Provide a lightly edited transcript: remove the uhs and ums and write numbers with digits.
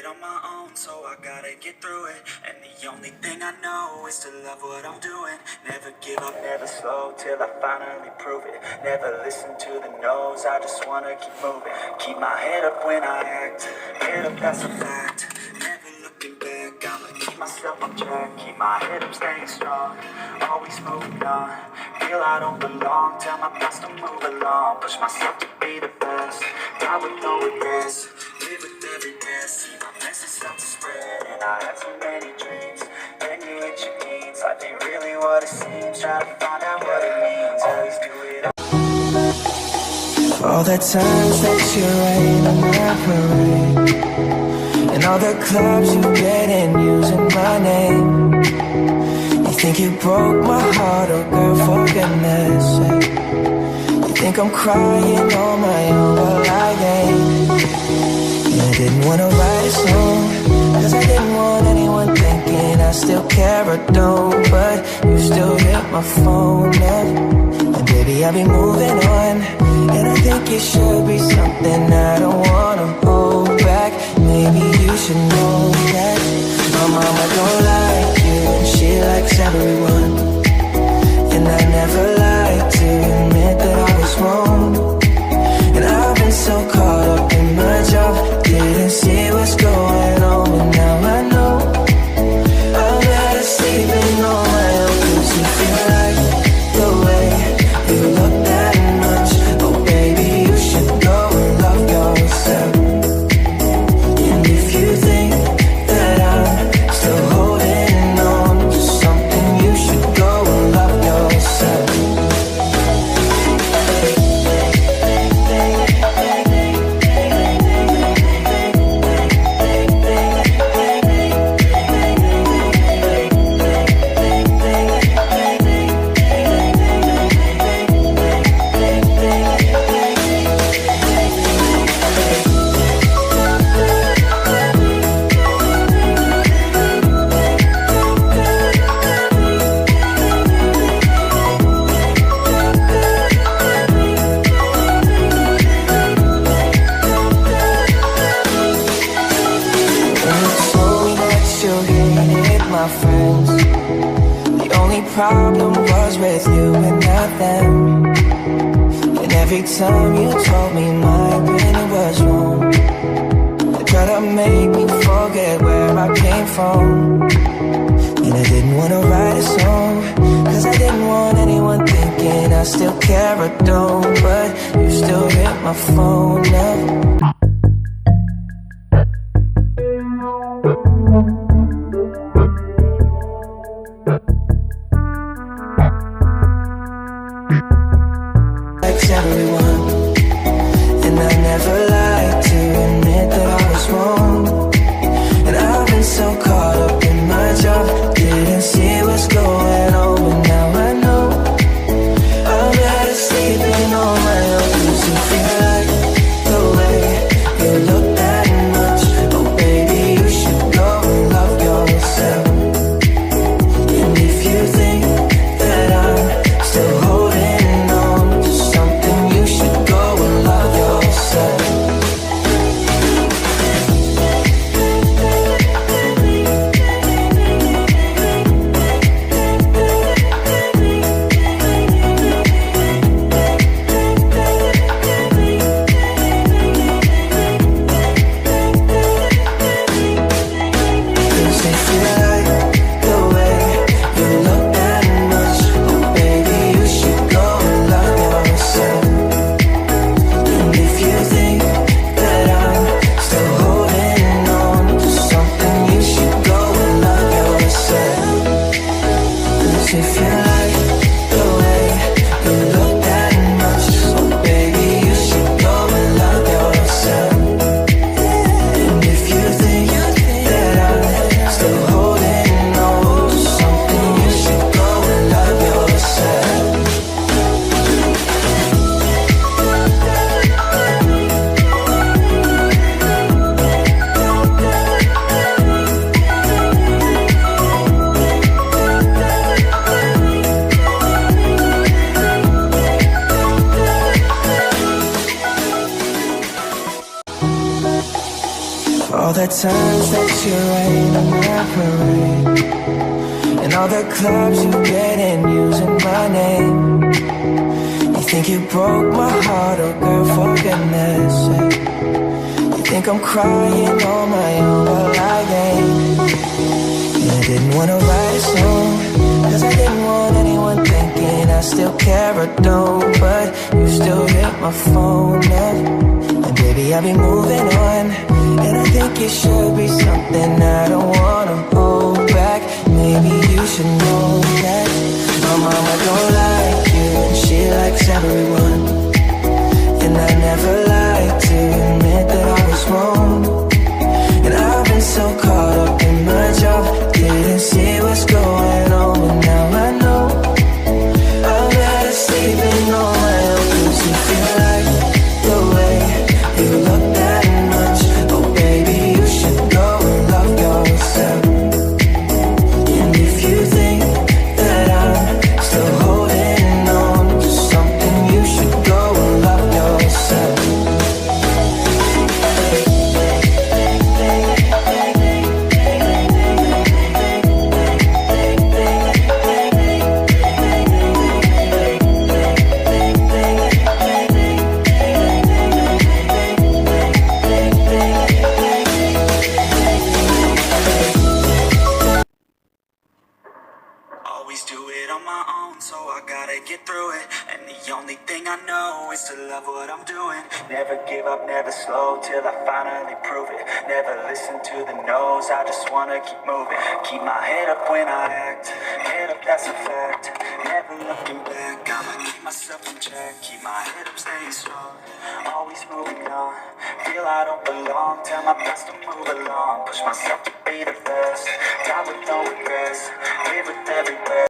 on my own, so I gotta get through it. And the only thing I know is to love what I'm doing. Never give up, never slow, till I finally prove it. Never listen to the no's, I just wanna keep moving. Keep my head up when I act, head up, that's a fact. Never looking back, I'ma keep myself on track. Keep my head up, staying strong, always moving on. Feel I don't belong, tell my past to move along. Push myself to be the best, die with no regrets. Live with every breath, see my message start to spread. And I had so many dreams, then you hit your teens. Life ain't really what it seems, try to find out what it means. Always do it all the times that you rain on my parade, and all the clubs you get in using my name. You think you broke my heart, oh girl, for goodness sake. You think I'm crying on my own, well I ain't. And I didn't wanna write a song, cause I didn't want anyone thinking I still care or don't. But you still hit my phone up, and baby I'll be moving on. And I think it should be something I don't wanna hold back. Maybe you should know that my mama don't like you, and she likes everyone. And I never like to admit that I was wrong. And I've been so caught up in my job, didn't see what's going on. And now I know I'm better sleeping on my own. Cause if you like the way you look that much, oh baby, you should go and love yourself. And if you think that I'm still holding on to something, you should go and love yourself. My friends, the only problem was with you and not them. And every time you told me my opinion was wrong, you tried to make me forget where I came from. And I didn't want to write a song, cause I didn't want anyone thinking I still care or don't. But you still hit my phone up. Everyone, and I never like to admit that I was wrong. And I've been so caught up in my job, didn't see what's going on. But now I know I'm better sleeping on my own. Cause if you like the way All the times that you rain on my parade, and all the clubs you get in using my name. You think you broke my heart, oh girl, for goodness sake. You think I'm crying on my own, well I ain't. I didn't wanna write a song, cause I didn't want anyone thinking I still care or don't. But you still hit my phone up, and baby I'll be moving on. And I think it should be something I don't wanna hold back. Maybe you should know that my mama don't like you, and she likes everyone. And I never like to admit that I was wrong. And I've been so caught up in my job, didn't see what's going on. But now I know I'm better sleeping on my own. Cause you feel like the way you look that much. Oh baby, you should go and love yourself. And if you think that I'm still holding on to something, you should go and love yourself. Always do it on my own, so I gotta get through it. And the only thing I know is to love what I'm doing. Never give up, never slow, till I finally prove it. Never listen to the no's, I just wanna keep moving. Keep my head up when I act, head up, that's a fact. Never looking back, I'ma keep myself in check. Keep my head up, staying strong, always moving on. Feel I don't belong, tell my best to move along. Push myself to be the best, die with no regrets, live with every breath.